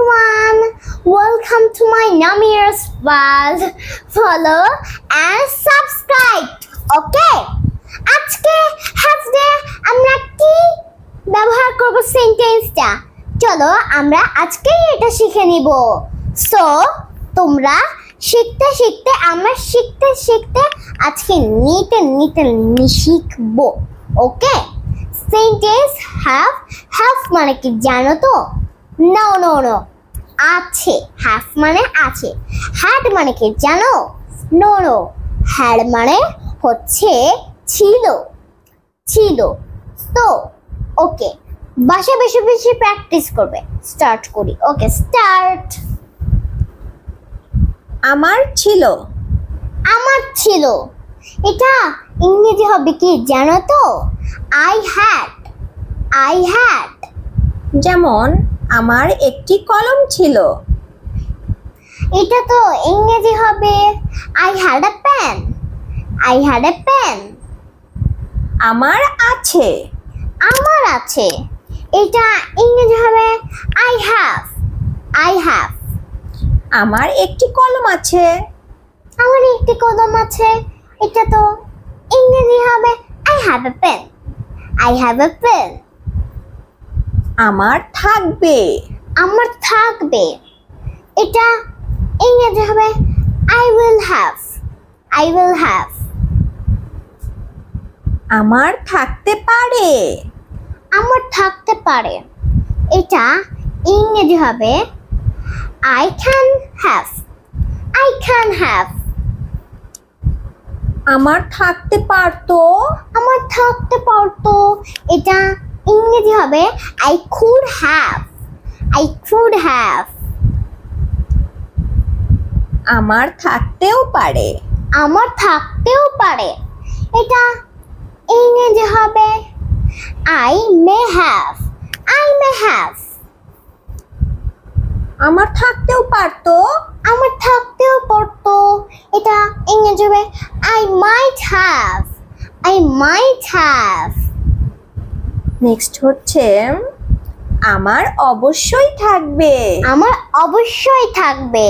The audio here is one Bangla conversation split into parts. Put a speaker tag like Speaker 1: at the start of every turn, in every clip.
Speaker 1: everyone, welcome to my Namir's world. Follow and subscribe. Okay? আজকে have day আমরা কি ব্যবহার করব সেন্টেন্সটা। চলো আমরা আজকেই এটা শিখে নিব। সো তোমরা শিখতে শিখতে আমরা শিখতে শিখতে আজকে নিতে শিখবো। ওকে? সেন্টেন্স have মানে কি জানো তো? No আছে। have মানে আছে। had মানে কি জানো? No had মানে হচ্ছে ছিল। তো ওকে, বাসা বেশি বেশি প্র্যাকটিস করবে। স্টার্ট করি। ওকে, স্টার্ট।
Speaker 2: আমার ছিল।
Speaker 1: এটা ইংরেজি হবে কি জানো তো? I had।
Speaker 2: যেমন আমার একটি কলম ছিল।
Speaker 1: এটা তো ইংরেজি হবে I had a pen।
Speaker 2: আমার আছে।
Speaker 1: এটা ইংরেজি হবে I have।
Speaker 2: আমার একটি কলম আছে।
Speaker 1: এটা তো ইংরেজি হবে I have a pen।
Speaker 2: আমার থাকবে।
Speaker 1: এটা ইংরেজি হবে I will have।
Speaker 2: আমার থাকতে পারে।
Speaker 1: এটা ইংরেজি হবে I can have।
Speaker 2: আমার থাকতে পারতো।
Speaker 1: এটা ইংরেজি হবে I could have।
Speaker 2: আমার থাকতেও পারে।
Speaker 1: এটা ইংরেজি হবে I may have।
Speaker 2: আমার থাকতেও পারতো।
Speaker 1: এটা ইংরেজি হবে I might have।
Speaker 2: নেক্সট হচ্ছে আমার অবশ্যই থাকবে।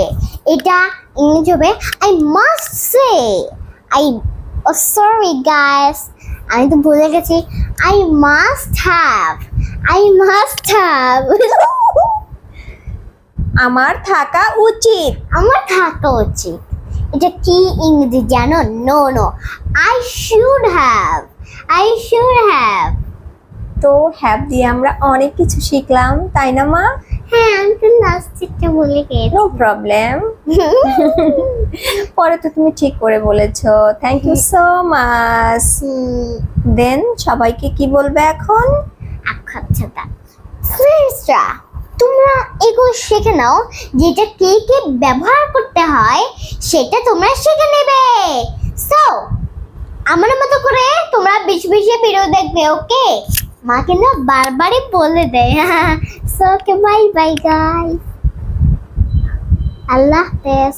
Speaker 1: এটা ইংরেজি হবে I must say। sorry guys, আমি তো ভুলে গেছি। I must have।
Speaker 2: আমার থাকা উচিত।
Speaker 1: এটা কি ইংরেজি জানো? No I should have।
Speaker 2: তো হ্যাভ দিয়ে আমরা অনেক কিছু শিখলাম, তাই না মা?
Speaker 1: হ্যাঁ, আমি তো লাস্টটা বলে গেছি।
Speaker 2: No problem. পরে তো তুমি ঠিক করে বলেছো। Thank you so much. Then সবাইকে কি বলবে এখন?
Speaker 1: আচ্ছা ফ্রেন্ডসরা, তোমরা এগুলো শিখে নাও, যেটা কে ব্যবহার করতে হয় সেটা তোমরা শিখে নেবে। সো আমার মতো করে তোমরা বেশি ভিডিও দেখবে। ওকে? মাকে না বারবারই বলে দেয়। So okay, bye guys. আল্লাহ হাফেজ।